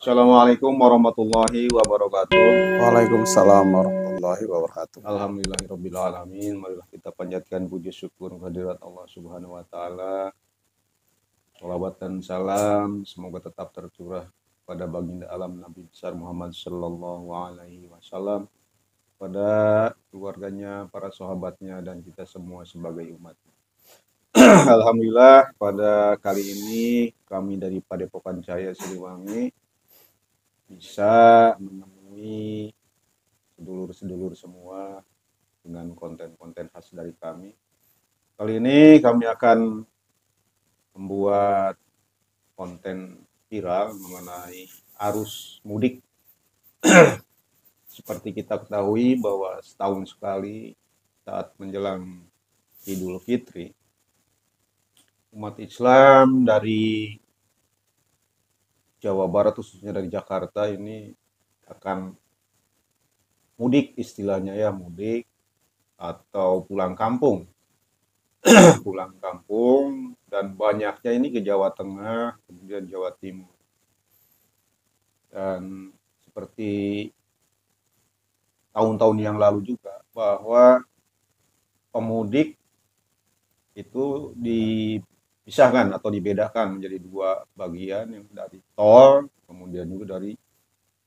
Assalamualaikum warahmatullahi wabarakatuh. Waalaikumsalam warahmatullahi wabarakatuh. Alhamdulillahirabbil alamin. Marilah kita panjatkan puji syukur kehadirat Allah Subhanahu wa taala. Shalawat dan salam semoga tetap tercurah pada baginda alam Nabi besar Muhammad sallallahu alaihi wasallam, pada keluarganya, para sahabatnya, dan kita semua sebagai umat. Alhamdulillah, pada kali ini kami dari Padepokan Cahaya Siliwangi bisa menemui sedulur-sedulur semua dengan konten-konten khas dari kami. Kali ini kami akan membuat konten viral mengenai arus mudik. Seperti kita ketahui bahwa setahun sekali saat menjelang Idul Fitri, umat Islam dari Jawa Barat, khususnya dari Jakarta, ini akan mudik, istilahnya ya, mudik atau pulang kampung. Pulang kampung, dan banyaknya ini ke Jawa Tengah, kemudian Jawa Timur. Dan seperti tahun-tahun yang lalu juga, bahwa pemudik itu dipisahkan atau dibedakan menjadi dua bagian, yang dari tol, kemudian juga dari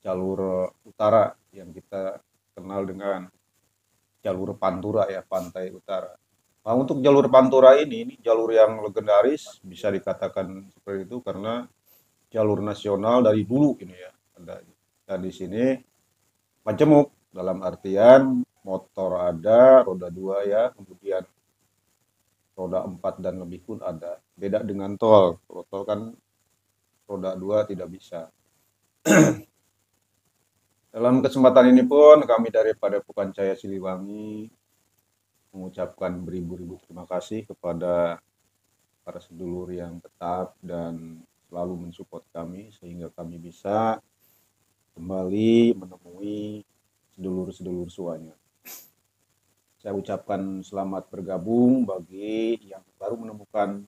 jalur utara yang kita kenal dengan jalur Pantura ya, pantai utara. Nah, untuk jalur Pantura ini jalur yang legendaris, bisa dikatakan seperti itu, karena jalur nasional dari dulu ini ya ada. Dan di sini majemuk, dalam artian motor ada, roda 2 ya, kemudian roda 4 dan lebih pun ada. Beda dengan tol. Kalau tol kan roda 2 tidak bisa. Dalam kesempatan ini pun kami dari Padepokan Cahaya Siliwangi mengucapkan beribu-ribu terima kasih kepada para sedulur yang tetap dan selalu mensupport kami, sehingga kami bisa kembali menemui sedulur-sedulur semuanya. Saya ucapkan selamat bergabung bagi yang baru menemukan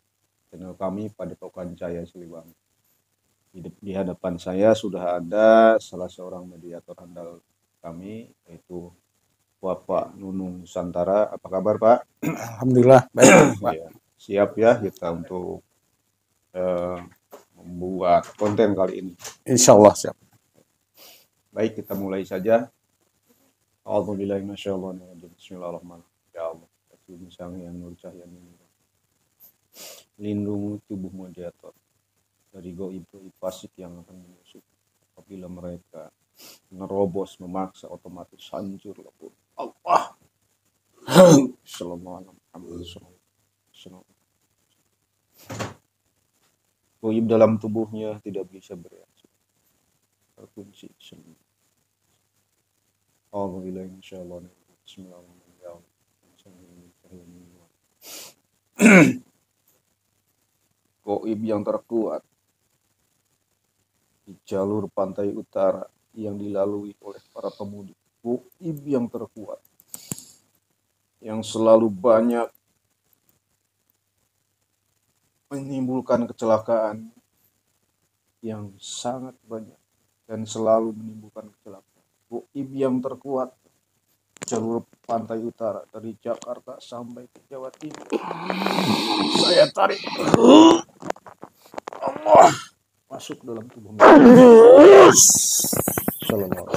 channel kami Padepokan Cahaya Siliwangi. Di hadapan saya sudah ada salah seorang mediator handal kami, yaitu Bapak Nunung Nusantara. Apa kabar, Pak? Alhamdulillah baik, Pak. Ya, siap ya kita untuk membuat konten kali ini. Insya Allah siap. Baik, kita mulai saja. A'udzubillahiminasyaitonirrajim. Bismillahirrahmanirrahim. Ya Allah, Sang Yang Nur Cahaya, lindungi tubuh mediator dari goib fasik yang akan menyusup apabila mereka nerobos, memaksa, otomatis hancur lebur. Allah. Sallallahu alaihi wasallam. Goib dalam tubuhnya tidak bisa bereaksi. Terkunci semua. Alhamdulillah, insyaallah. Bismillahirrahmanirrahim. Goib yang terkuat di jalur pantai utara yang dilalui oleh para pemudik. Goib yang terkuat yang selalu banyak menimbulkan kecelakaan, yang sangat banyak dan selalu menimbulkan kecelakaan. Goib yang terkuat jalur pantai utara dari Jakarta sampai ke Jawa Timur. Saya tarik. Allah masuk dalam tubuh. Sallallahu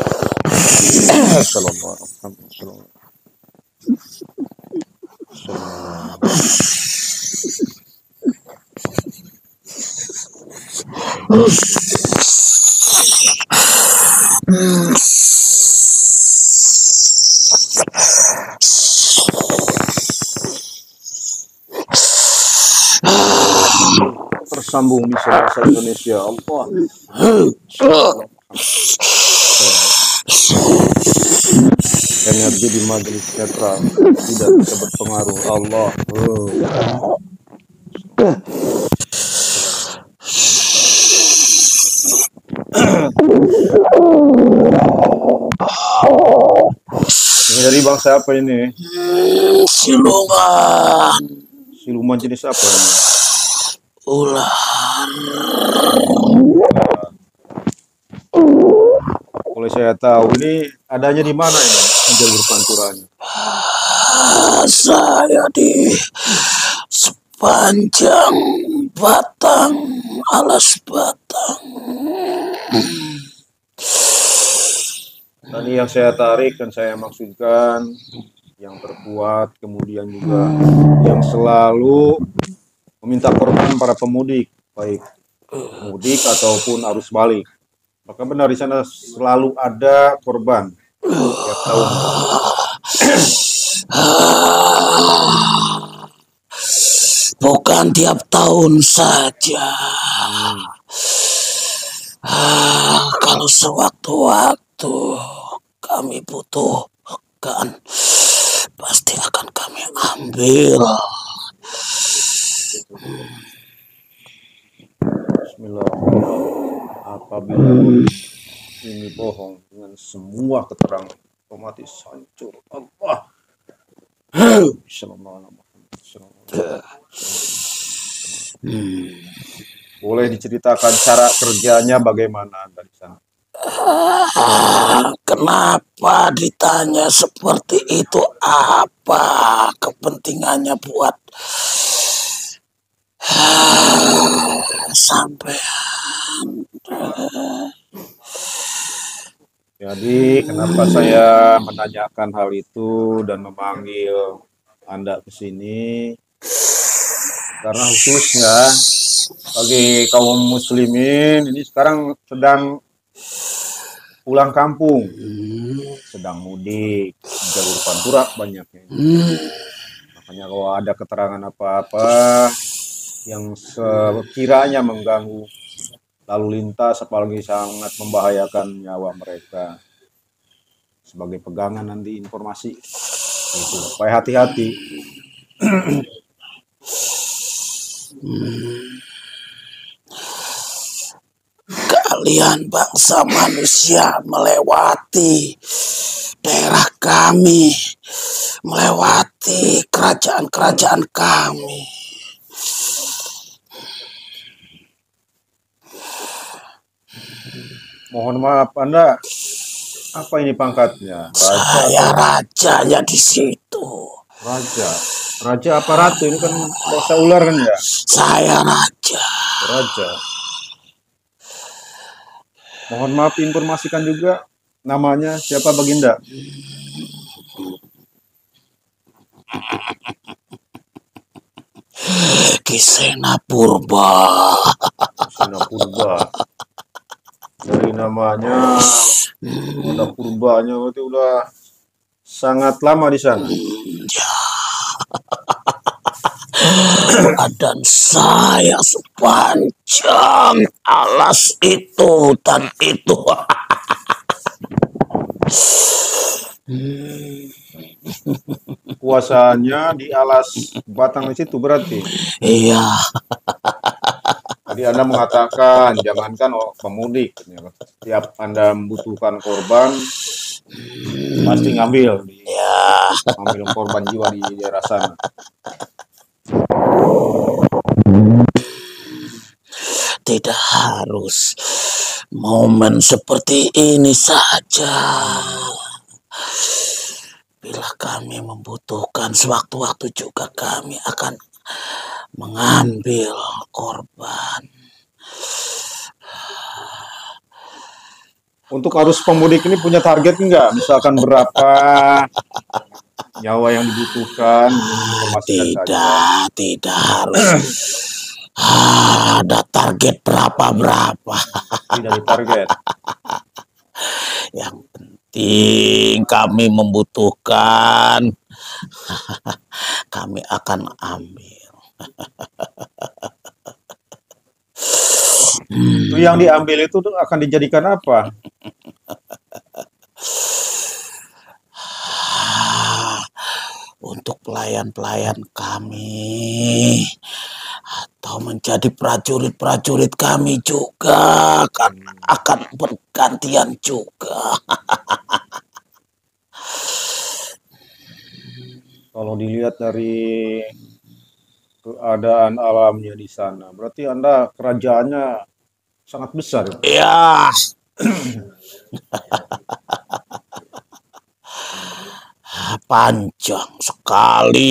sambung bisa bahasa Indonesia. Allah. Energi di majelis netral tidak bisa berpengaruh. Allah. Ini dari bangsa apa ini? Siluman. Siluman jenis apa ini? Ular. Boleh saya tahu ini adanya di mana ini jalur panturanya? Saya di sepanjang batang alas batang. Tadi yang saya tarik dan saya maksudkan yang terkuat, kemudian juga yang selalu meminta korban para pemudik, baik mudik ataupun arus balik. Maka benar di sana selalu ada korban tiap tahun. Bukan tiap tahun saja. Kalau sewaktu-waktu kami butuhkan, pasti akan kami ambil. Bismillahirrahmanirrahim. Apabila ini bohong dengan semua keterangan, otomatis hancur. Allah. Boleh diceritakan cara kerjanya bagaimana dari sana? Kenapa ditanya seperti itu? Apa kepentingannya buat sampai? Jadi kenapa saya menanyakan hal itu dan memanggil Anda ke sini? Karena khususnya bagi kaum muslimin ini sekarang sedang pulang kampung, sedang mudik, jalur pantura banyaknya. Makanya kalau ada keterangan apa-apa yang sekiranya mengganggu lalu lintas, apalagi sangat membahayakan nyawa mereka, sebagai pegangan nanti informasi, gitu. Supaya hati-hati. Kalian bangsa manusia melewati daerah kami, melewati kerajaan-kerajaan kami. Mohon maaf, Anda apa ini pangkatnya? Raja? Saya rajanya di situ. Raja? Raja apa ratu? Ini kan bahasa ular kan ya? Saya raja. Raja. Mohon maaf informasikan juga namanya siapa Baginda? Kisena Purba. Kisena Purba. Dari namanya ada purbanya, berarti udah sangat lama di sana. Ya. Dan saya sepanjang alas itu dan itu. Kuasanya di alas batang di situ berarti. Iya. Tadi Anda mengatakan jangankan pemudik, setiap Anda membutuhkan korban pasti ngambil, ngambil korban jiwa di daerah sana. Tidak harus momen seperti ini saja. Bila kami membutuhkan, sewaktu-waktu juga kami akan mengambil korban. Untuk arus pemudik ini punya target enggak? Misalkan berapa nyawa yang dibutuhkan? Tidak harus ada target berapa. Tidak ada target. Yang penting kami membutuhkan, kami akan ambil. Itu yang diambil itu tuh akan dijadikan apa? Untuk pelayan-pelayan kami atau menjadi prajurit-prajurit kami juga kan akan bergantian juga. Kalau dilihat dari keadaan alamnya di sana, berarti Anda kerajaannya sangat besar itu. Ya, panjang sekali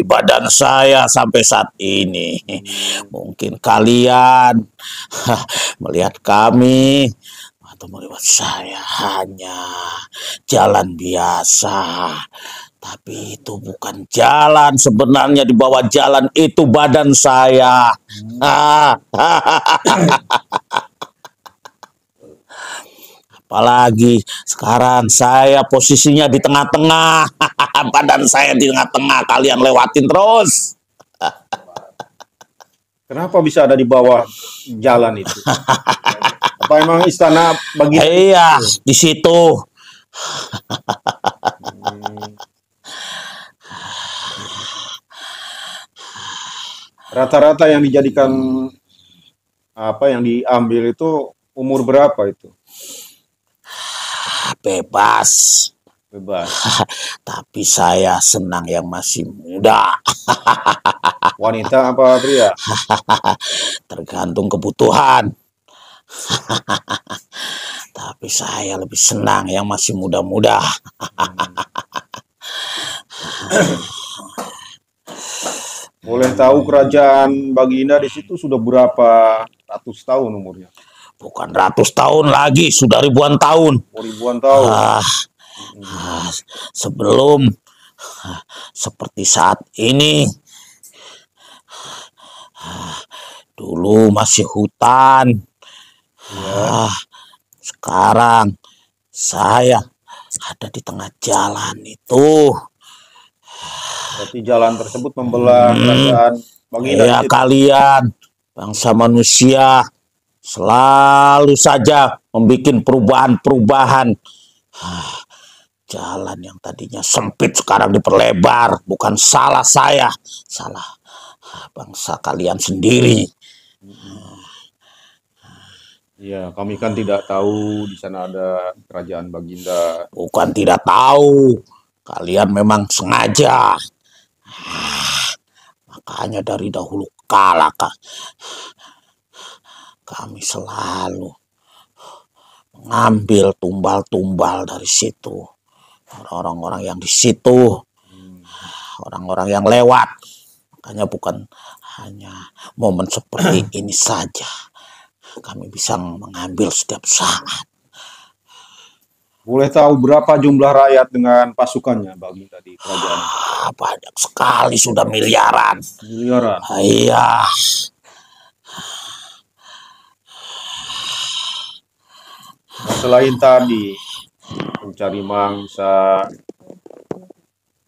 badan saya sampai saat ini. Mungkin kalian melihat kami atau melihat saya hanya jalan biasa. Tapi itu bukan jalan, sebenarnya di bawah jalan itu badan saya. Apalagi sekarang saya posisinya di tengah-tengah. Badan saya di tengah-tengah, kalian lewatin terus. Kenapa bisa ada di bawah jalan itu? Apa emang istana bagian Iya, di situ. rata-rata yang dijadikan apa yang diambil itu umur berapa itu? Bebas. Bebas. Tapi saya senang yang masih muda. Wanita apa pria? Tergantung kebutuhan. Tapi saya lebih senang yang masih muda-muda. Boleh tahu kerajaan Baginda di situ sudah berapa ratus tahun umurnya? Bukan ratus tahun lagi, sudah ribuan tahun. Ribuan tahun. Sebelum seperti saat ini, dulu masih hutan. Sekarang saya ada di tengah jalan itu. Berarti jalan tersebut membelah kerajaan Baginda. Ya, kalian bangsa manusia selalu saja membuat perubahan-perubahan. Jalan yang tadinya sempit sekarang diperlebar. Bukan salah saya, salah bangsa kalian sendiri. Ya, kami kan tidak tahu di sana ada kerajaan Baginda. Bukan tidak tahu, kalian memang sengaja. Makanya dari dahulu kala kami selalu mengambil tumbal-tumbal dari situ. Orang-orang yang di situ, orang-orang yang lewat. Makanya bukan hanya momen seperti ini saja. Kami bisa mengambil setiap saat. Boleh tahu berapa jumlah rakyat dengan pasukannya Baginda di kerajaan? Banyak sekali, sudah miliaran. Miliaran. Iya. Nah, selain tadi mencari mangsa,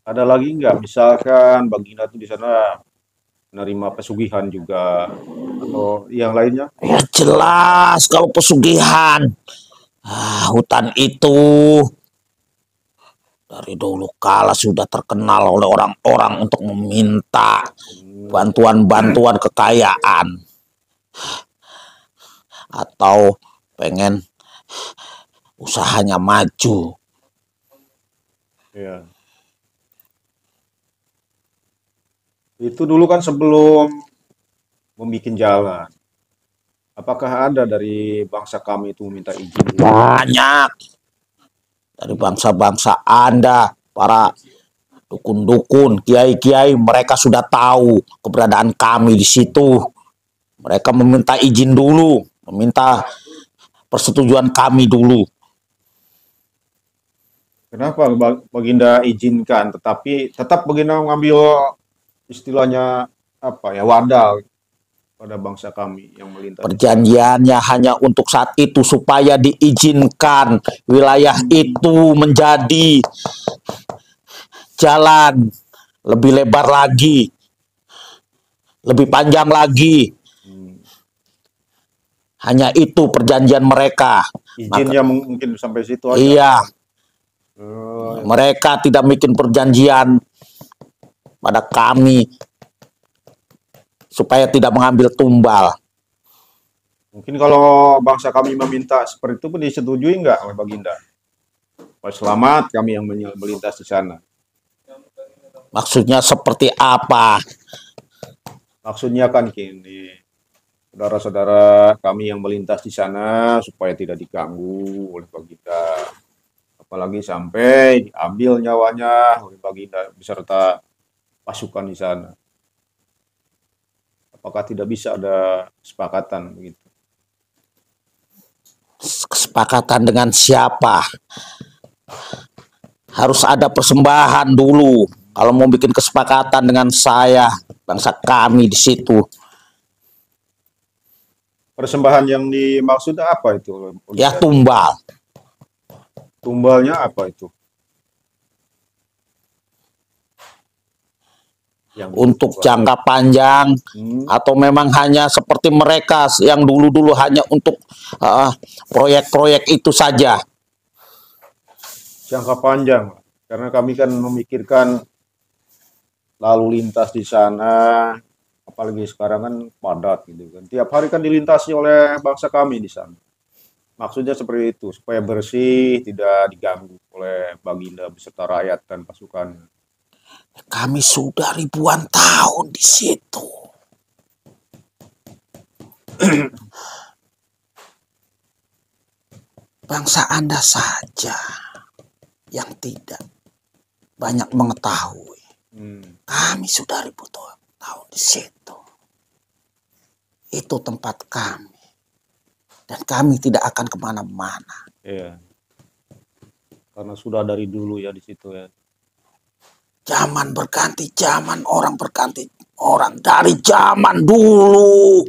ada lagi nggak? Misalkan Baginda itu di sana menerima pesugihan juga atau yang lainnya? Ya jelas kalau pesugihan. Hutan itu dari dulu kala sudah terkenal oleh orang-orang untuk meminta bantuan-bantuan kekayaan atau pengen usahanya maju. Ya. Itu dulu kan sebelum membuat jalan. Apakah ada dari bangsa kami itu minta izin? Banyak dari bangsa-bangsa Anda, para dukun-dukun, kiai-kiai, mereka sudah tahu keberadaan kami di situ. Mereka meminta izin dulu, meminta persetujuan kami dulu. Kenapa Baginda izinkan, tetapi tetap Baginda mengambil istilahnya apa ya, wadal pada bangsa kami yang melintas. Perjanjiannya hanya untuk saat itu supaya diizinkan wilayah itu menjadi jalan lebih lebar lagi, lebih panjang lagi. Hanya itu perjanjian mereka. Izinnya mungkin sampai situ aja. Iya, Oh, mereka tidak bikin perjanjian pada kami supaya tidak mengambil tumbal. mungkin kalau bangsa kami meminta seperti itu pun disetujui nggak oleh Baginda? Supaya selamat kami yang melintas di sana. Maksudnya seperti apa? Maksudnya kan gini, saudara-saudara kami yang melintas di sana supaya tidak diganggu oleh Baginda. Apalagi sampai diambil nyawanya oleh Baginda beserta pasukan di sana. Apakah tidak bisa ada kesepakatan begitu? Kesepakatan dengan siapa? Harus ada persembahan dulu. Kalau mau bikin kesepakatan dengan saya, bangsa kami di situ. Persembahan yang dimaksud apa itu? Ya tumbal. Tumbalnya apa itu? Yang Untuk ditumbal. jangka panjang, atau memang hanya seperti mereka yang dulu-dulu hanya untuk proyek-proyek itu saja. Jangka panjang, karena kami kan memikirkan lalu lintas di sana, apalagi sekarang kan padat gitu kan. Tiap hari kan dilintasi oleh bangsa kami di sana. Maksudnya seperti itu, supaya bersih, tidak diganggu oleh Baginda beserta rakyat dan pasukannya. Kami sudah ribuan tahun di situ. Bangsa Anda saja yang tidak banyak mengetahui. Kami sudah ribuan tahun di situ. Itu tempat kami. Dan kami tidak akan kemana-mana. Iya. Karena sudah dari dulu ya di situ ya. Zaman berganti zaman, orang berganti orang. Dari zaman dulu,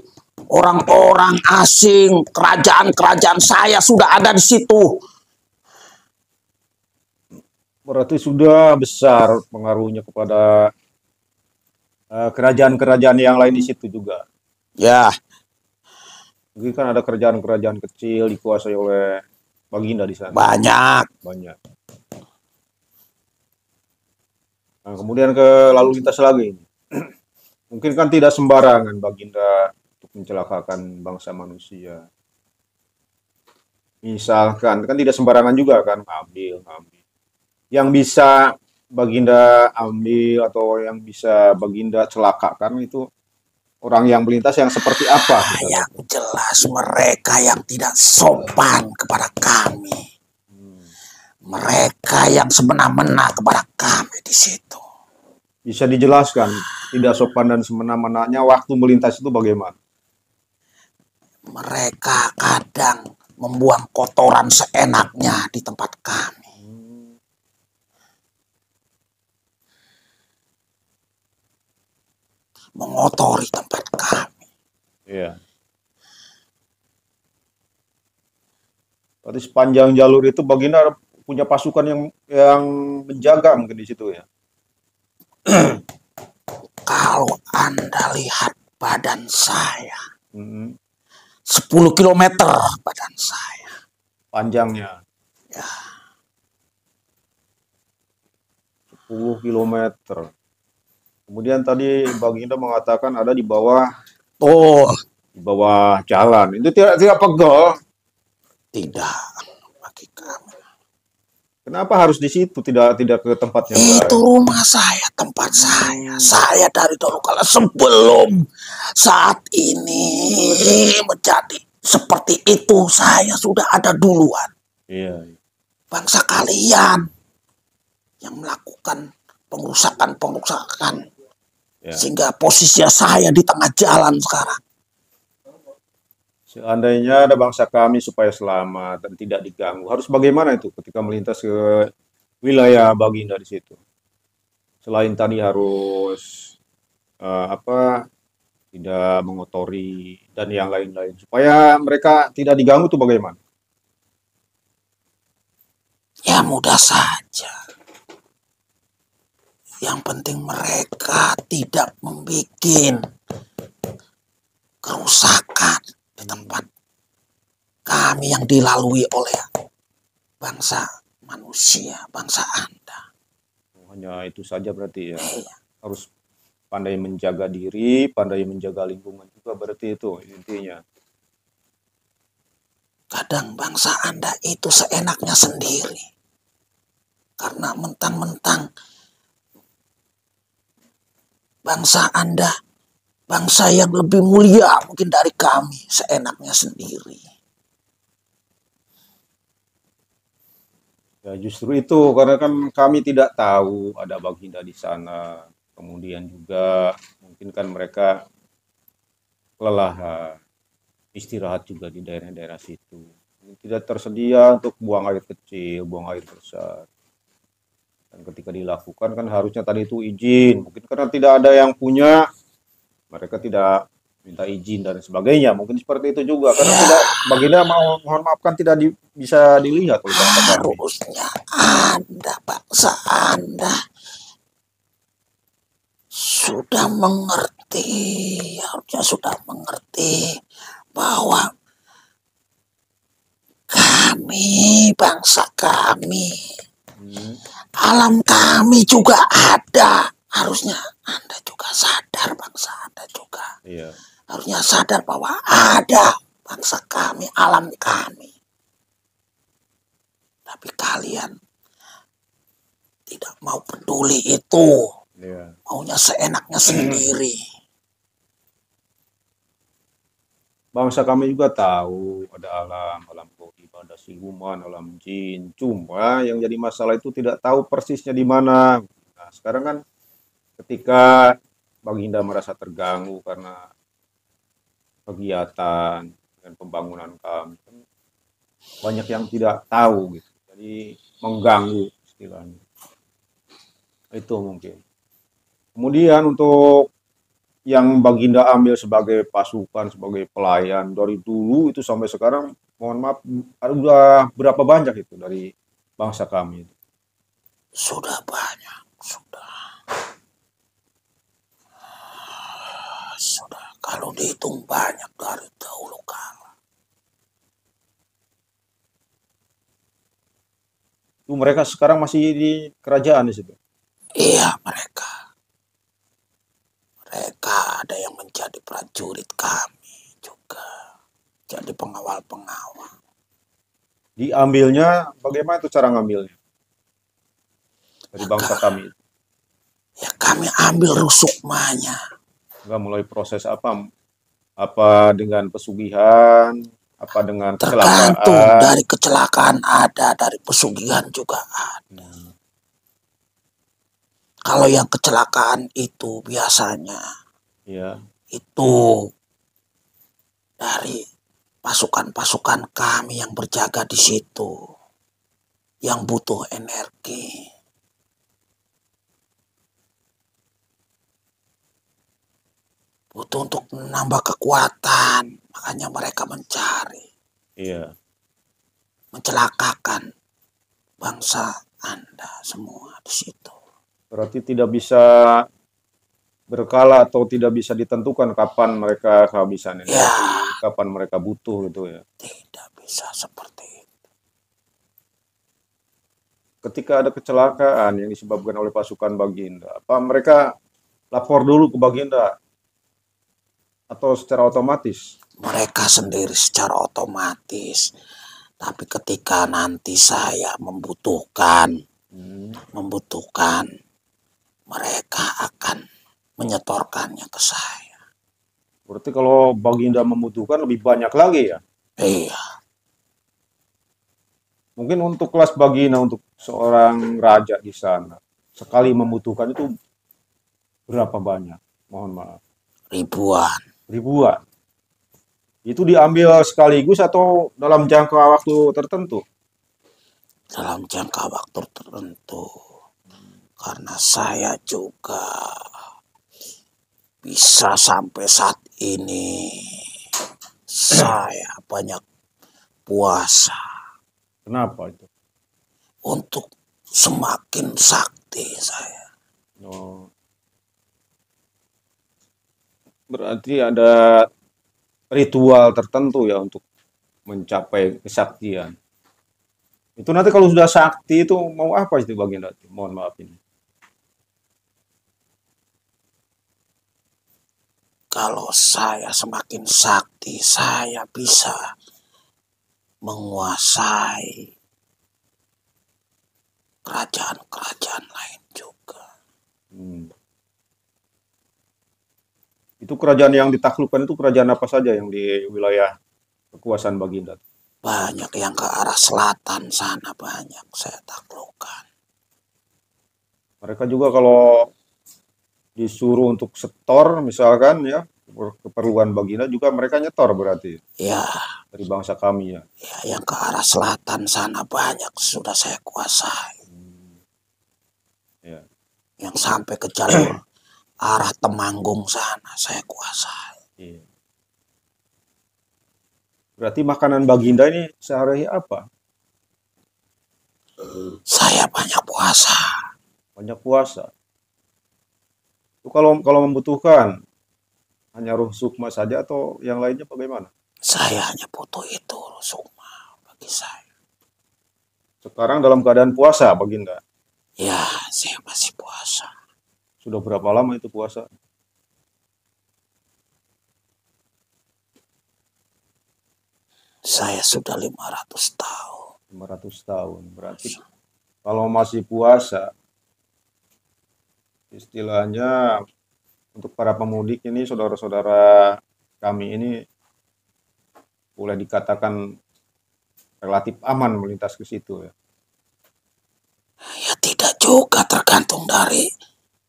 orang-orang asing, kerajaan-kerajaan saya sudah ada di situ. Berarti sudah besar pengaruhnya kepada kerajaan-kerajaan yang lain di situ juga. Ya, Mungkin kan ada kerajaan-kerajaan kecil dikuasai oleh Baginda di sana. banyak. Banyak. Nah, kemudian ke lalu lintas lagi. Mungkin kan tidak sembarangan Baginda untuk mencelakakan bangsa manusia. Misalkan, kan tidak sembarangan juga kan ambil. Yang bisa Baginda ambil atau yang bisa Baginda celakakan itu orang yang melintas yang seperti apa? Yang jelas mereka yang tidak sopan kepada kami. Mereka yang semena-mena kepada kami di situ. Bisa dijelaskan tidak sopan dan semena-menanya waktu melintas itu bagaimana? Mereka kadang membuang kotoran seenaknya di tempat kami. Mengotori tempat kami. Iya. Tadi sepanjang jalur itu Baginda punya pasukan yang menjaga mungkin di situ ya. Kalau Anda lihat badan saya, 10 10 kilometer badan saya. panjangnya. Ya. 10 kilometer. Kemudian tadi Baginda mengatakan ada di bawah jalan. Itu tidak pegel. Tidak bagi kami. Kenapa harus di situ tidak ke tempat yang lain? Itu rumah saya, tempat saya. Saya dari dulu kala sebelum saat ini menjadi seperti itu, saya sudah ada duluan. Iya. Bangsa kalian yang melakukan pengrusakan, Ya. sehingga posisinya saya di tengah jalan sekarang. Seandainya ada bangsa kami supaya selamat dan tidak diganggu, harus bagaimana itu ketika melintas ke wilayah Baginda di situ? Selain tadi harus tidak mengotori dan yang lain-lain, supaya mereka tidak diganggu tuh bagaimana? Ya mudah saja. Yang penting mereka tidak membuat kerusakan di tempat kami yang dilalui oleh bangsa manusia, bangsa Anda. Hanya itu saja berarti ya. Iya. Harus pandai menjaga diri, pandai menjaga lingkungan juga berarti itu intinya. Kadang bangsa Anda itu seenaknya sendiri. Karena mentang-mentang bangsa Anda, bangsa yang lebih mulia mungkin dari kami, seenaknya sendiri. Ya justru itu karena kan kami tidak tahu ada Baginda di sana. Kemudian juga mungkin kan mereka kelelahan, istirahat juga di daerah-daerah situ. Tidak tersedia untuk buang air kecil, buang air besar. Dan ketika dilakukan kan harusnya tadi itu izin. Mungkin karena tidak ada yang punya, mereka tidak minta izin dan sebagainya. Mungkin seperti itu juga. Karena Ya, tidak, Baginda mohon maaf kan tidak bisa dilihat oleh bangsa kami. harusnya Anda, bangsa Anda sudah mengerti, harusnya sudah mengerti bahwa kami, bangsa kami, alam kami juga ada. Harusnya Anda juga sadar, bangsa Anda juga. Iya. Harusnya sadar bahwa ada bangsa kami, alam kami. Tapi kalian tidak mau peduli itu. Iya. Maunya seenaknya sendiri. Bangsa kami juga tahu ada alam, alam gaib, ada siluman, alam jin. Cuma yang jadi masalah itu tidak tahu persisnya di mana. Nah, sekarang kan ketika Baginda merasa terganggu karena kegiatan dan pembangunan kami, banyak yang tidak tahu gitu. Jadi mengganggu istilahnya. Itu mungkin. Kemudian untuk yang Baginda ambil sebagai pasukan, sebagai pelayan dari dulu itu sampai sekarang, mohon maaf, ada berapa banyak itu dari bangsa kami? Sudah banyak, sudah. Kalau dihitung banyak dari dahulu kala. Itu mereka sekarang masih di kerajaan di situ. Iya, mereka ada yang menjadi prajurit kami juga. Jadi pengawal-pengawal. Diambilnya, bagaimana itu cara ngambilnya? Dari bangsa kami. Ya kami ambil rusukmanya. Enggak mulai proses apa? Apa dengan pesugihan? Apa dengan Tergantung kecelakaan? dari kecelakaan ada, dari pesugihan juga ada. Kalau yang kecelakaan itu biasanya Ya. itu dari pasukan-pasukan kami yang berjaga di situ, yang butuh energi. Butuh untuk menambah kekuatan, makanya mereka mencari, Iya. mencelakakan bangsa Anda semua di situ. Berarti tidak bisa berkala atau tidak bisa ditentukan kapan mereka kehabisan energi, Ya, kapan mereka butuh gitu ya. tidak bisa seperti itu. Ketika ada kecelakaan yang disebabkan oleh pasukan Baginda, apa mereka lapor dulu ke Baginda atau secara otomatis? Mereka sendiri secara otomatis. Tapi ketika nanti saya membutuhkan, mereka akan menyetorkannya ke saya. Berarti kalau Baginda membutuhkan lebih banyak lagi ya? Iya. Mungkin untuk kelas Baginda, untuk seorang raja di sana, sekali membutuhkan itu berapa banyak? Mohon maaf. Ribuan. Ribuan. Itu diambil sekaligus atau dalam jangka waktu tertentu? Dalam jangka waktu tertentu. Karena saya juga bisa sampai saat ini saya banyak puasa. Kenapa itu? Untuk semakin sakti saya. Oh. Berarti ada ritual tertentu ya untuk mencapai kesaktian. Itu nanti kalau sudah sakti itu mau apa itu Baginda? Mohon maaf ini. Kalau saya semakin sakti, saya bisa menguasai kerajaan-kerajaan lain juga. Itu kerajaan yang ditaklukkan itu kerajaan apa saja yang di wilayah kekuasaan Baginda? Banyak yang ke arah selatan sana, banyak saya taklukkan. Mereka juga kalau disuruh untuk setor misalkan ya keperluan Baginda juga mereka nyetor berarti Ya, dari bangsa kami ya. yang ke arah selatan sana banyak sudah saya kuasai. Ya. Yang sampai ke jalur arah Temanggung sana saya kuasai. Iya. Berarti makanan Baginda ini sehari apa? Saya banyak puasa. Banyak puasa. Itu kalau membutuhkan hanya ruh sukma saja atau yang lainnya bagaimana? Saya hanya butuh itu sukma bagi saya. Sekarang dalam keadaan puasa Baginda. Ya, saya masih puasa. Sudah berapa lama itu puasa? Saya sudah 500 tahun. 500 tahun. Berarti kalau masih puasa, istilahnya untuk para pemudik ini, saudara-saudara kami ini boleh dikatakan relatif aman melintas ke situ ya. Ya tidak juga, tergantung dari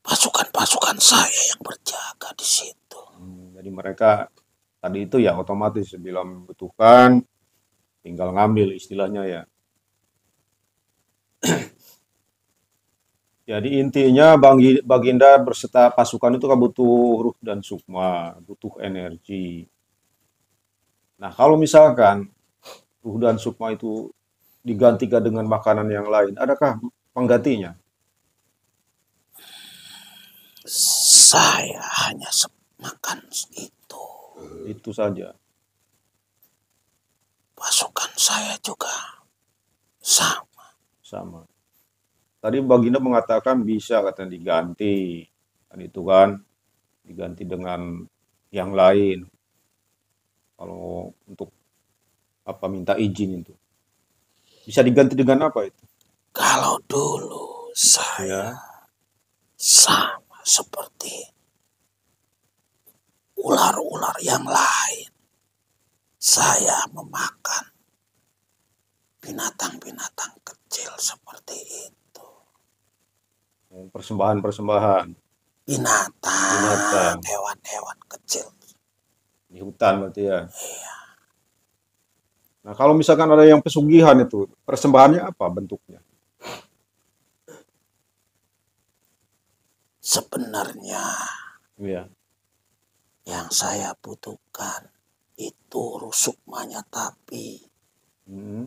pasukan-pasukan saya yang berjaga di situ. Jadi mereka tadi itu ya otomatis bila membutuhkan tinggal ngambil istilahnya ya. Jadi intinya Baginda berserta pasukan itu kan butuh ruh dan sukma, butuh energi. Nah kalau misalkan ruh dan sukma itu digantikan dengan makanan yang lain, adakah penggantinya? Saya hanya makan itu. Itu saja. Pasukan saya juga sama. Sama. Tadi Baginda mengatakan bisa katanya diganti. Dan itu kan diganti dengan yang lain. Kalau untuk apa minta izin itu. Bisa diganti dengan apa itu? Kalau dulu saya sama seperti ular-ular yang lain. Saya memakan binatang-binatang kecil seperti itu. Persembahan-persembahan Binatang, hewan-hewan kecil. di hutan berarti ya. Nah, kalau misalkan ada yang pesugihan itu, persembahannya apa bentuknya? Sebenarnya Iya. yang saya butuhkan itu rusukmanya, tapi Hmm.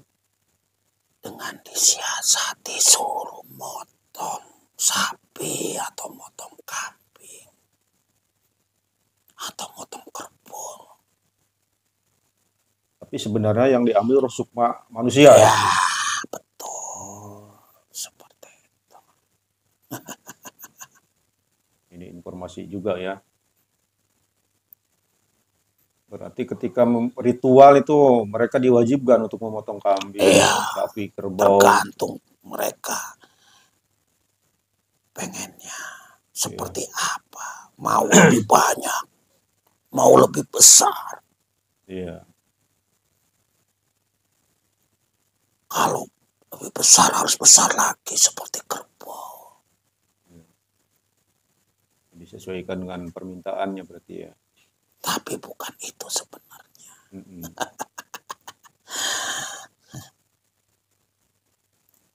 dengan disiasati suruh motong sapi atau motong kambing atau motong kerbau. Tapi sebenarnya yang diambil ruh sukma manusia ya. Ya, betul. Seperti itu. Ini informasi juga ya. Berarti ketika ritual itu mereka diwajibkan untuk memotong kambing, Iya, sapi, kerbau. tergantung mereka pengennya seperti apa. Mau lebih banyak, mau lebih besar. Iya. Kalau lebih besar harus besar lagi seperti kerbau. Disesuaikan dengan permintaannya berarti ya. Tapi bukan itu sebenarnya.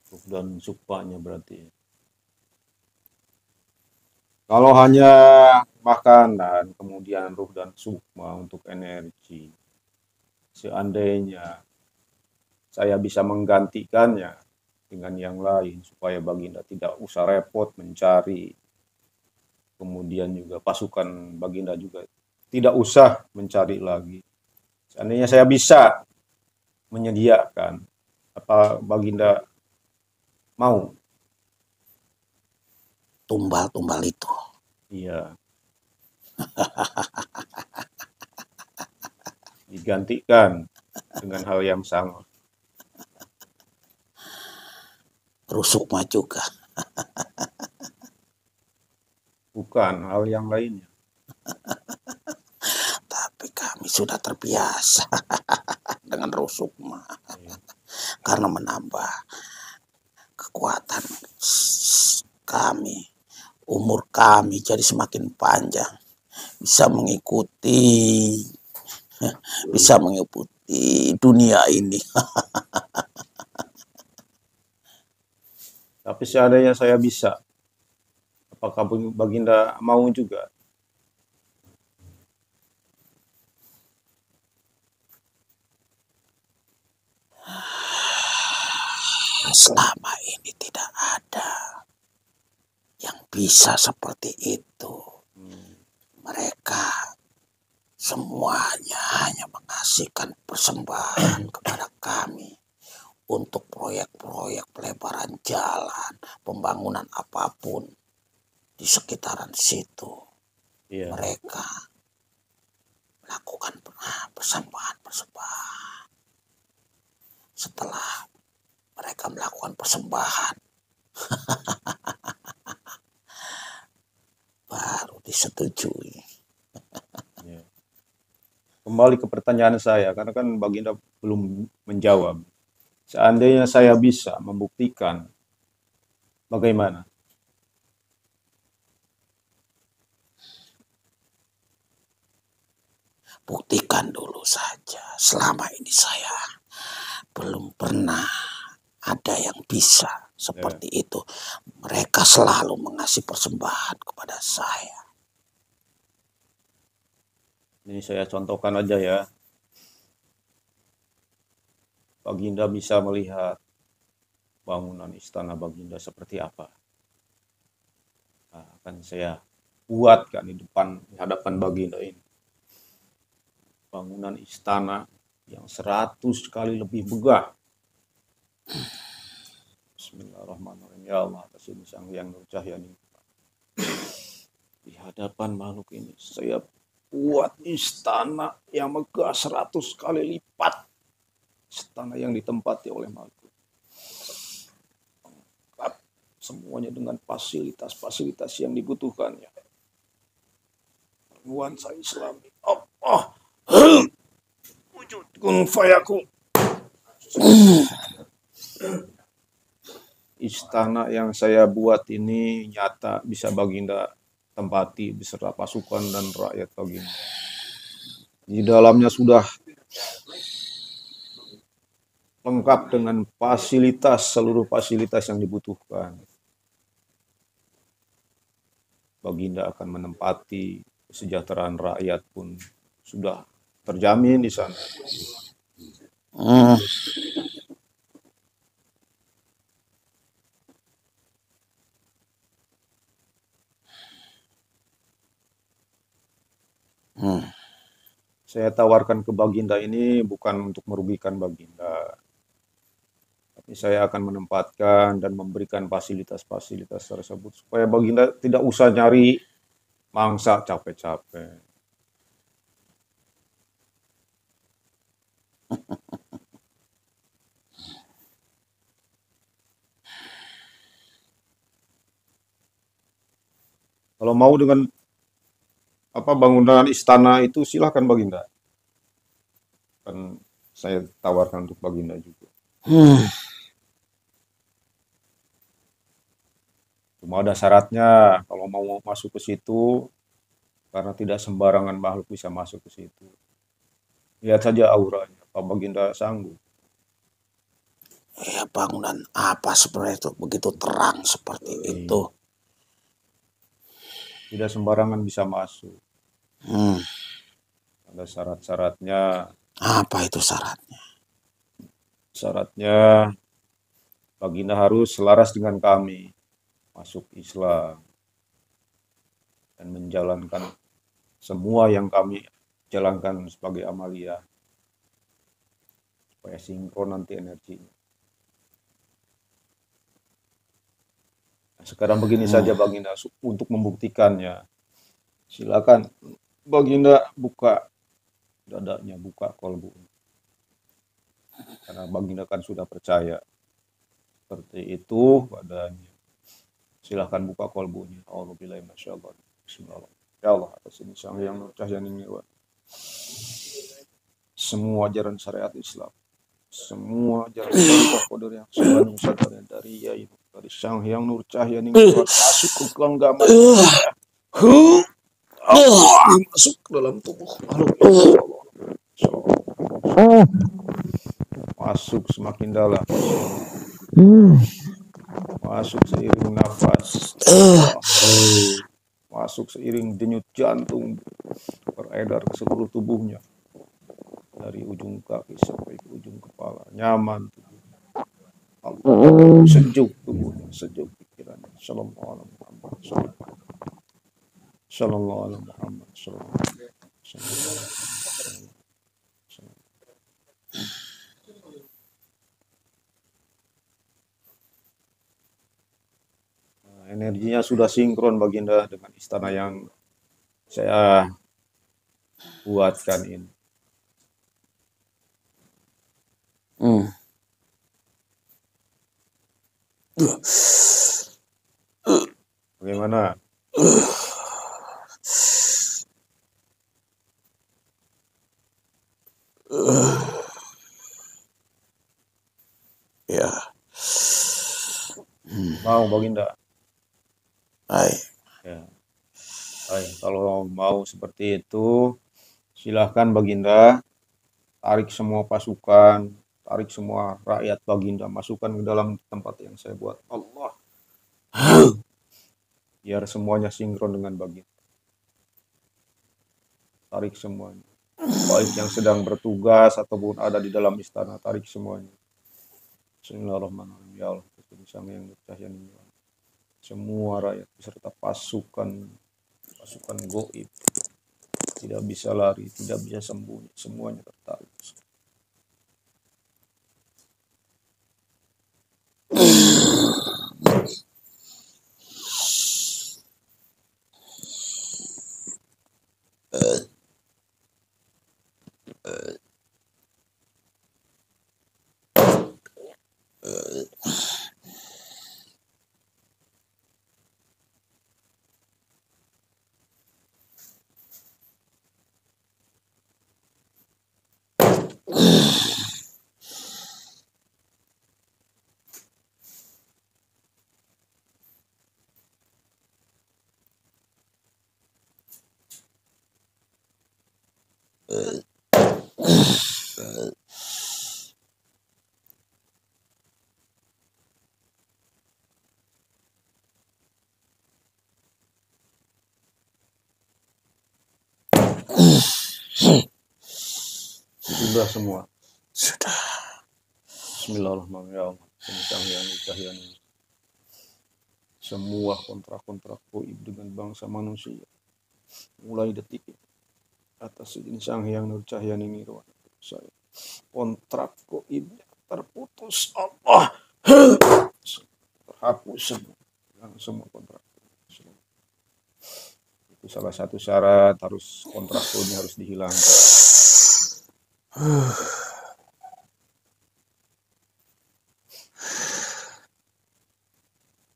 Ruh dan sukmanya berarti. Kalau hanya makanan, kemudian ruh dan sukma untuk energi, seandainya saya bisa menggantikannya dengan yang lain supaya Baginda tidak usah repot mencari, kemudian juga pasukan Baginda juga tidak usah mencari lagi. Seandainya saya bisa menyediakan. Apa Baginda mau? Tumbal-tumbal itu. Iya, digantikan dengan hal yang sama. Rusuk mah juga. Bukan hal yang lainnya. Tapi kami sudah terbiasa dengan rusuk mah. Iya. Karena menambah kekuatan kami. Umur kami jadi semakin panjang. Bisa mengikuti dunia ini. Tapi seandainya saya bisa, apakah Baginda mau juga? Selama ini tidak ada yang bisa seperti itu. Mereka semuanya hanya mengasihkan persembahan kepada kami untuk proyek-proyek pelebaran jalan, pembangunan apapun di sekitaran situ. Iya. Mereka melakukan persembahan. Setelah mereka melakukan persembahan, baru disetujui. Iya. Kembali ke pertanyaan saya, karena kan Baginda belum menjawab. Seandainya saya bisa membuktikan, bagaimana? Buktikan dulu saja. Selama ini saya belum pernah ada yang bisa seperti itu. Mereka selalu mengasih persembahan kepada saya. Ini saya contohkan aja ya. Baginda bisa melihat bangunan istana Baginda seperti apa. Nah, akan saya buatkan di hadapan Baginda ini. Bangunan istana yang 100 kali lebih megah. Bismillahirrahmanirrahim. Ya Allah, atas ini Sang Hyang Nurcahyani. Di hadapan makhluk ini saya buat istana yang megah 100 kali lipat istana yang ditempati oleh makhluk. Lengkap semuanya dengan fasilitas-fasilitas yang dibutuhkannya. Nuansa Islami. Allah. Wujud kun fayakun. Istana yang saya buat ini nyata bisa Baginda tempati beserta pasukan dan rakyat Baginda. Di dalamnya sudah lengkap dengan seluruh fasilitas yang dibutuhkan. Baginda akan menempati kesejahteraan rakyat pun sudah terjamin di sana. Saya tawarkan ke Baginda ini bukan untuk merugikan Baginda, tapi saya akan menempatkan dan memberikan fasilitas-fasilitas tersebut supaya Baginda tidak usah nyari mangsa capek-capek. Kalau mau dengan bangunan istana itu silahkan Baginda. Kan saya tawarkan untuk Baginda juga. Cuma ada syaratnya kalau mau masuk ke situ, karena tidak sembarangan makhluk bisa masuk ke situ. Lihat saja auranya, Pak Baginda sanggup. Ya, bangunan apa seperti itu, begitu terang seperti itu. Tidak sembarangan bisa masuk. Ada syarat-syaratnya. Apa itu syaratnya? Syaratnya Baginda harus selaras dengan kami, masuk Islam, dan menjalankan semua yang kami jalankan sebagai amalia. supaya sinkron nanti energinya. Nah, sekarang begini saja Baginda, untuk membuktikannya. Silakan Baginda buka dadanya, buka kolbu. Karena Baginda kan sudah percaya seperti itu padanya. Silahkan buka kolbunya. Alhamdulillah, masya Allah. Bismillah. Ya Allah, atas ini sang yang nur cahaya nirwan. Semua ajaran syariat Islam, semua ajaran syariat koder yang sebenarnya sadar dari yaitu dari sang yang nur cahaya nirwan masuk ke genggaman. Masuk ke dalam tubuh. Masuk semakin dalam. Masuk seiring nafas. Masuk seiring denyut jantung beredar ke seluruh tubuhnya. Dari ujung kaki sampai ke ujung kepala. Nyaman tubuhnya. Allah. Sejuk tubuhnya, sejuk pikirannya. Sallallahu alaihi Muhammad. Sallallahu alaihi Muhammad. Sallallahu alaihi Muhammad. Energinya sudah sinkron Baginda dengan istana yang saya buatkan ini. Bagaimana? Ya. Mau Baginda? Baik. Ya. Baik, kalau mau seperti itu, silahkan Baginda tarik semua pasukan, tarik semua rakyat Baginda, masukkan ke dalam tempat yang saya buat. Allah. Biar semuanya sinkron dengan Baginda. Tarik semuanya. Baik yang sedang bertugas ataupun ada di dalam istana, tarik semuanya. Bismillahirrahmanirrahim. Ya Allah, sang yang bercahaya nirwan. Semua rakyat beserta pasukan goib tidak bisa lari, tidak bisa sembunyi, semuanya tertarik. Sudah semua. Sudah. Bismillahirrahmanirrahim. Sang yang bercahaya nirwan. Semua kontrak-kontrak goib dengan bangsa manusia mulai detik ini atas izin sang yang nur cahaya nirwan saya kontrak goibnya terputus Allah terhapus semua kontrak itu salah satu syarat harus kontrak goibnya harus dihilangkan.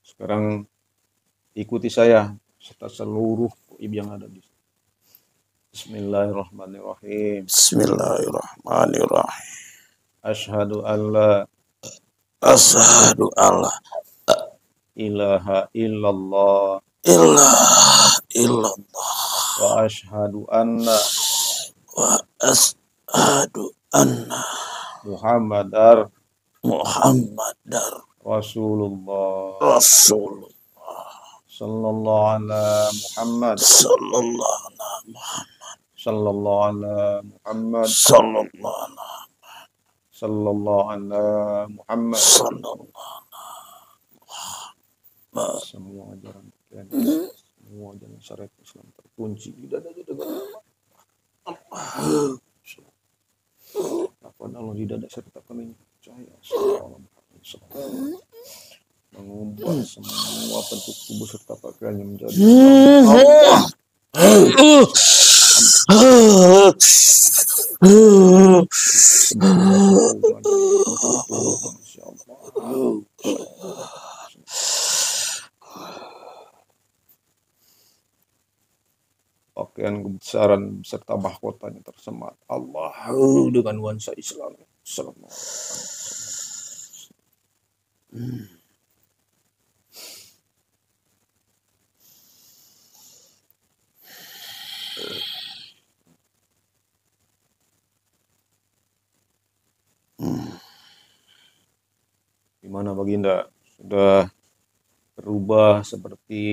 Sekarang ikuti saya serta seluruh goib yang ada di sini. Bismillahirrahmanirrahim. Bismillahirrahmanirrahim. Asyhadu alla Asyhadu alla ilaha illallah ilaha illallah wa asyhadu anna wa asyhadu anna Muhammadar Muhammadar Rasulullah Rasulullah sallallahu ala Muhammad sallallahu alaihi sallallahu ala Muhammad sallallahu ala Muhammad. Semua ajaran semua ajaran syariat Islam terkunci di dadanya dengan Allah. Allah di dada sertakan ini cahaya salam mengubah semua bentuk tubuh serta pakaiannya menjadi Allah. Pakaian kebesaran beserta mahkotanya tersemat Allah dengan nuansa Islam. Gimana Baginda? Sudah berubah seperti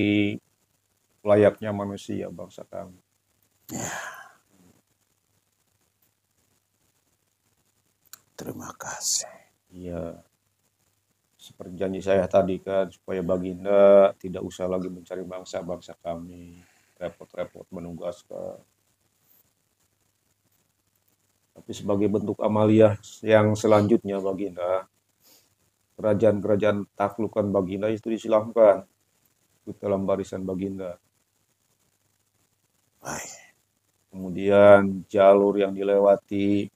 layaknya manusia bangsa kami. Terima kasih. Iya. Seperti janji saya tadi kan, supaya Baginda tidak usah lagi mencari bangsa-bangsa kami, repot-repot menugaskan. Tapi sebagai bentuk amaliyah yang selanjutnya Baginda, kerajaan-kerajaan taklukan Baginda itu disilangkan ikut dalam barisan Baginda. Baik. Kemudian jalur yang dilewati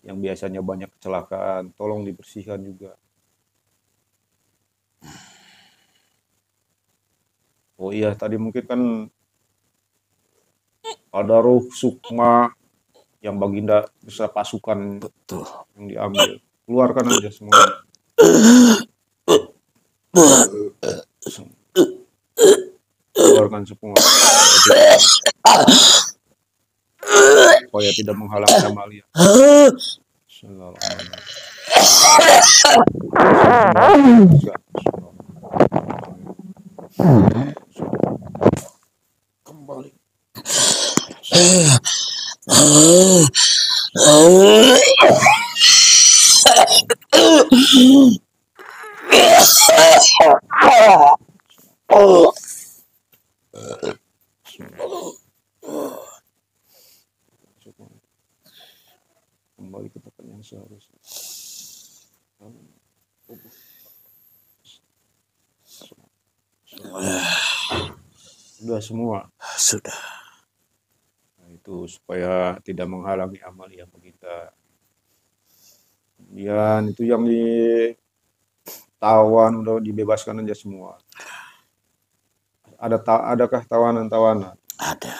yang biasanya banyak kecelakaan, tolong dibersihkan juga. Oh iya, tadi mungkin kan ada ruh sukma yang Baginda bisa pasukan Betul. yang diambil. Keluarkan aja semua. Keluarkan semua. Supaya tidak menghalangi amalia. Kembali. Kembali ke tempat yang seharusnya. Sudah semua. Sudah. Nah, itu supaya tidak menghalangi amalia kita. Kemudian itu yang ditawan udah dibebaskan aja semua. Adakah tawanan-tawanan? Ada.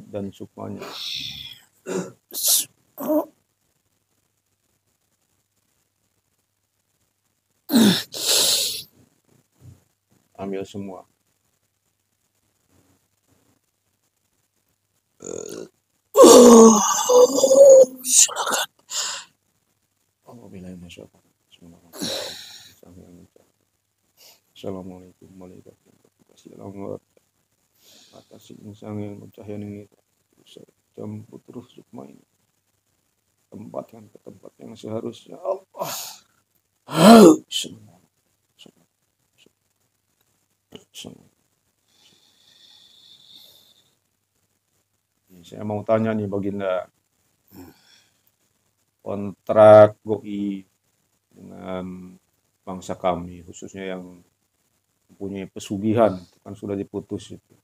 Dan sukmanya. Ambil semua. Silakan. Assalamualaikum warahmatullahi wabarakatuh. Atas insang yang cahaya ini campur terus sukma ini. Tempatkan ke tempat yang seharusnya Allah. Saya mau tanya nih Baginda, kontrak GOI dengan bangsa kami, khususnya yang mempunyai pesugihan, itu kan sudah diputus itu.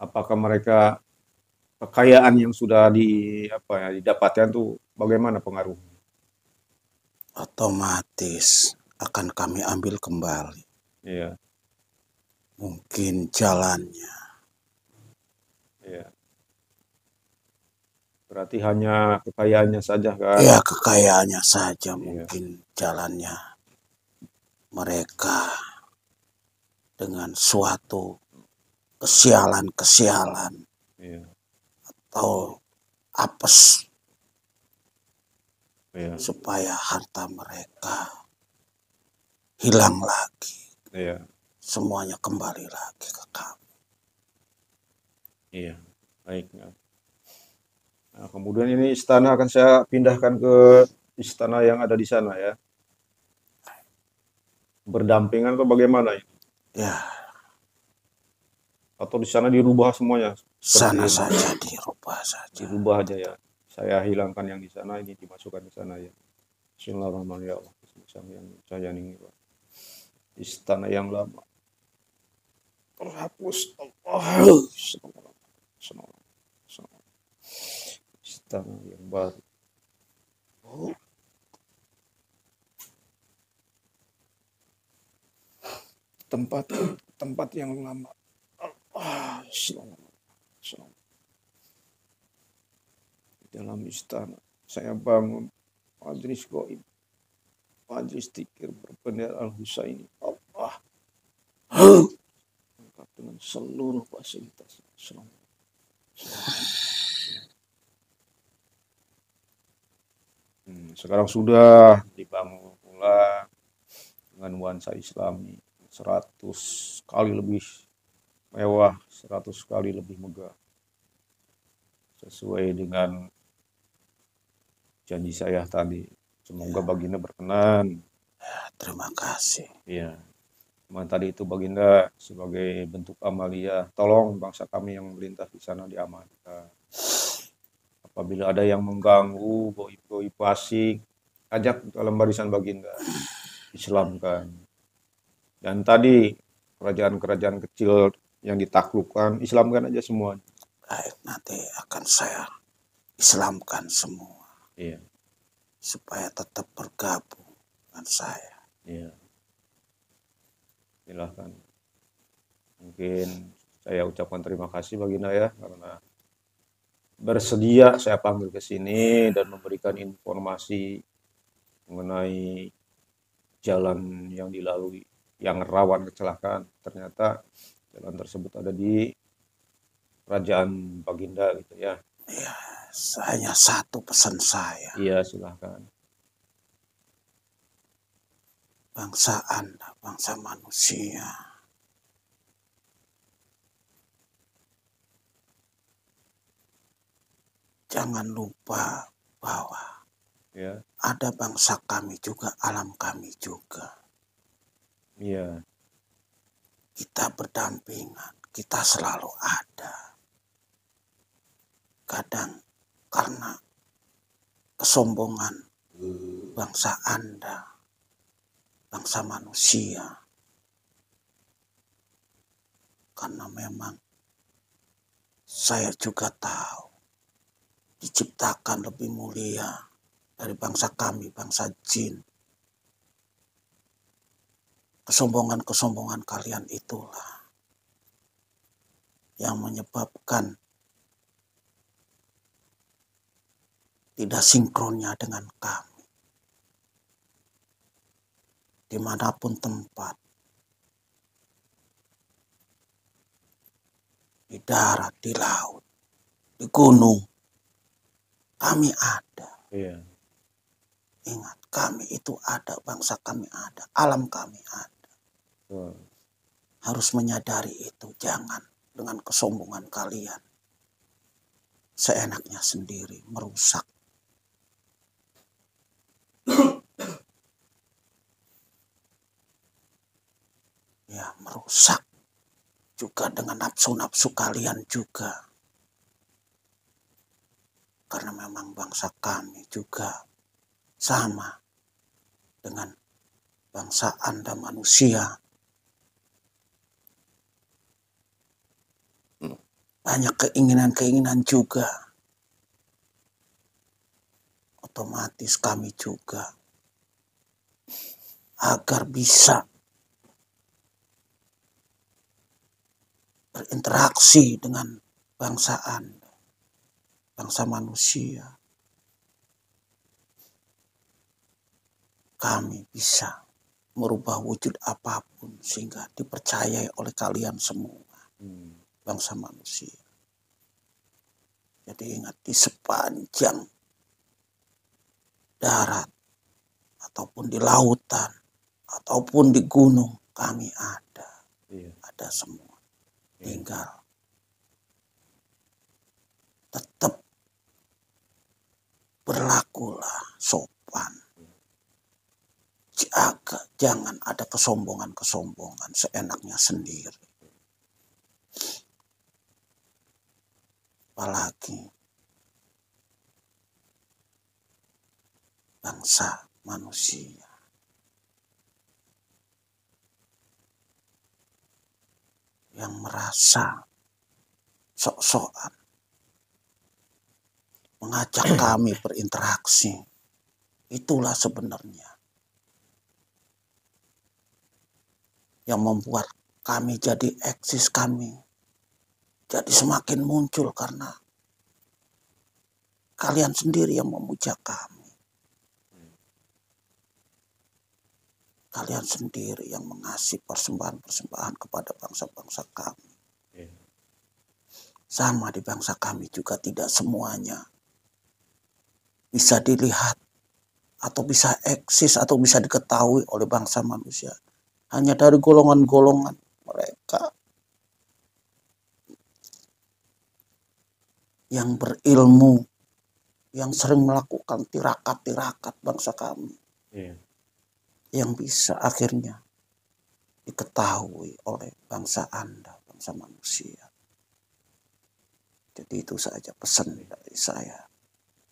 Apakah mereka kekayaan yang sudah didapatkan tuh bagaimana pengaruhnya? Otomatis akan kami ambil kembali. Iya, Mungkin jalannya. iya. Berarti hanya kekayaannya saja kan? Ya, kekayaannya saja. Iya. Mungkin jalannya mereka dengan suatu kesialan-kesialan Iya, atau apes iya, supaya harta mereka hilang lagi. iya, Semuanya kembali lagi ke kami. iya. Baik. Nah, kemudian ini istana akan saya pindahkan ke istana yang ada di sana ya. Berdampingan atau bagaimana ini? Ya, Atau di sana dirubah semuanya? Sana ini. saja, dirubah saja. Dirubah aja ya. Saya hilangkan yang di sana, ini dimasukkan di sana ya. Bismillahirrahmanirrahim. Yang saya istana yang lama terhapus. Allah. Istana yang baru. Tempat yang lama. Di dalam istana saya bangun majelis goib, majelis tikir berbendera Al-Husaini. Allah lengkap dengan seluruh fasilitas. Sekarang sudah dibangun pula dengan nuansa Islami 100 kali lebih mewah, 100 kali lebih megah. Sesuai dengan janji saya tadi. Semoga Baginda berkenan. Terima kasih. Iya. Cuman tadi itu Baginda sebagai bentuk amalia, tolong bangsa kami yang melintas di sana diamankan. Apabila ada yang mengganggu, goib-goib asik, ajak dalam barisan Baginda, Islamkan. Dan tadi kerajaan-kerajaan kecil yang ditaklukkan, Islamkan aja semuanya. Baik, nanti akan saya Islamkan semua. Iya. Supaya tetap bergabung dengan saya. Iya. Silahkan. Mungkin saya ucapkan terima kasih Baginda ya, karena bersedia saya panggil ke sini dan memberikan informasi mengenai jalan yang dilalui yang rawan kecelakaan. Ternyata jalan tersebut ada di kerajaan Baginda gitu ya. Ya, hanya satu pesan saya. Iya, silahkan. Bangsa Anda, bangsa manusia, jangan lupa bahwa Ya. ada bangsa kami juga, alam kami juga. Iya. Kita berdampingan, kita selalu ada. Kadang karena kesombongan bangsa Anda, bangsa manusia, karena memang saya juga tahu diciptakan lebih mulia dari bangsa kami, bangsa jin. Kesombongan-kesombongan kalian itulah yang menyebabkan tidak sinkronnya dengan kami. Dimanapun tempat, di darat, di laut, di gunung, kami ada. Iya. Ingat, kami itu ada, bangsa kami ada, alam kami ada. Harus menyadari itu, jangan dengan kesombongan kalian seenaknya sendiri merusak. Ya, merusak juga dengan nafsu-nafsu kalian juga. Karena memang bangsa kami juga sama dengan bangsa Anda manusia. Banyak keinginan-keinginan juga. Otomatis kami juga agar bisa berinteraksi dengan bangsa Anda, bangsa manusia. Kami bisa merubah wujud apapun sehingga dipercayai oleh kalian semua, bangsa manusia. Jadi ingat, di sepanjang darat ataupun di lautan ataupun di gunung kami ada. Iya. Ada semua. Tinggal tetap berlakulah sopan. Jaga, jangan ada kesombongan-kesombongan seenaknya sendiri. apalagi bangsa manusia yang merasa sok-sokan mengajak kami berinteraksi. Itulah sebenarnya yang membuat kami jadi eksis kami jadi semakin muncul karena kalian sendiri yang memuja kami. Kalian sendiri yang mengasih persembahan-persembahan kepada bangsa-bangsa kami. Sama di bangsa kami juga tidak semuanya bisa dilihat atau bisa eksis atau bisa diketahui oleh bangsa manusia. Hanya dari golongan-golongan mereka yang berilmu, yang sering melakukan tirakat-tirakat bangsa kami. Yang bisa akhirnya diketahui oleh bangsa Anda, bangsa manusia. Jadi itu saja pesan dari saya.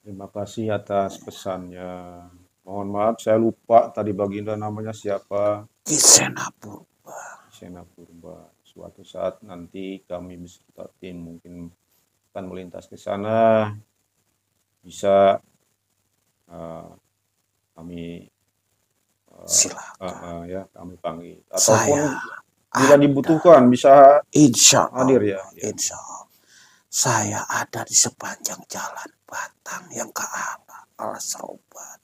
Terima kasih atas pesannya. Mohon maaf saya lupa tadi Baginda namanya siapa. Kisena Purba. Kisena Purba. Suatu saat nanti kami beserta tim mungkin akan melintas ke sana. Bisa kami silakan ya kami panggil. Ataupun saya bila dibutuhkan bisa insya Allah, hadir ya. Insya Allah. Saya ada di sepanjang jalan Batang yang ke arah Alas-Roban.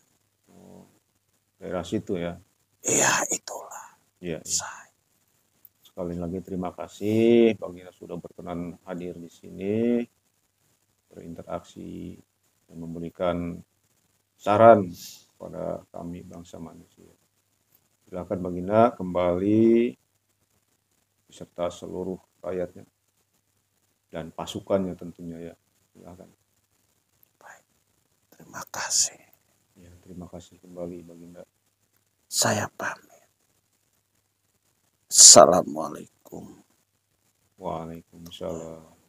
Daerah situ ya. Iya, itulah. Iya. Saya. Sekali lagi terima kasih Baginda sudah berkenan hadir di sini, berinteraksi dan memberikan saran kepada kami bangsa manusia. Silakan Baginda kembali beserta seluruh rakyatnya dan pasukannya tentunya ya. Silakan. Baik. Terima kasih. Ya, terima kasih kembali Baginda. Saya pamit. Assalamualaikum. Waalaikumsalam.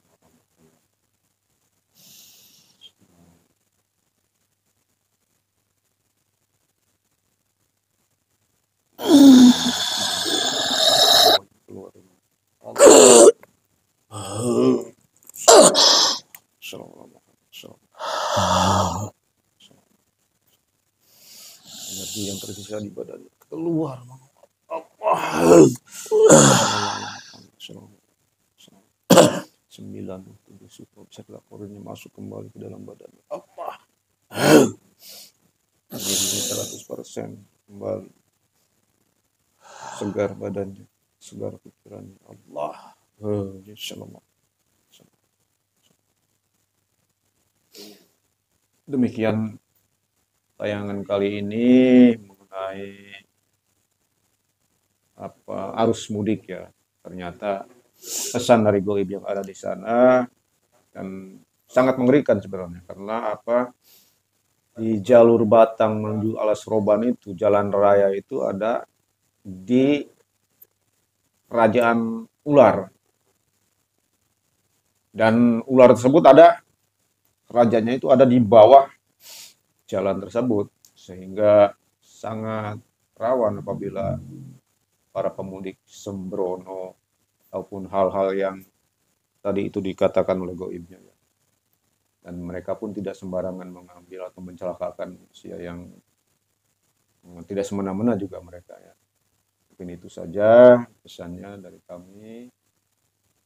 Energi yang tersisa di badan keluar. Sembilan tubuh super bisa laporannya masuk kembali ke dalam badan. Ini 100% kembali. Segar badannya, segar pikirannya. Allah. Demikian tayangan kali ini mengenai arus mudik ya. Ternyata pesan dari goib yang ada di sana dan sangat mengerikan sebenarnya karena di jalur Batang menuju Alas-Roban itu jalan raya itu ada di kerajaan ular dan ular tersebut kerajaannya itu ada di bawah jalan tersebut sehingga sangat rawan apabila para pemudik sembrono ataupun hal-hal yang tadi itu dikatakan oleh goibnya ya. Dan mereka pun tidak sembarangan mengambil atau mencelakakan manusia yang tidak semena-mena juga mereka ya. Mungkin itu saja pesannya dari kami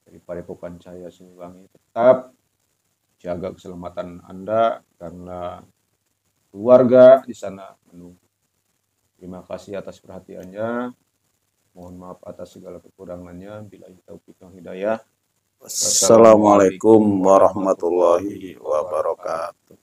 dari Padepokan Cahaya Siliwangi. Tetap jaga keselamatan Anda karena keluarga di sana menunggu. Terima kasih atas perhatiannya. Mohon maaf atas segala kekurangannya. Bila taufik wal hidayah. Wassalamualaikum warahmatullahi wabarakatuh.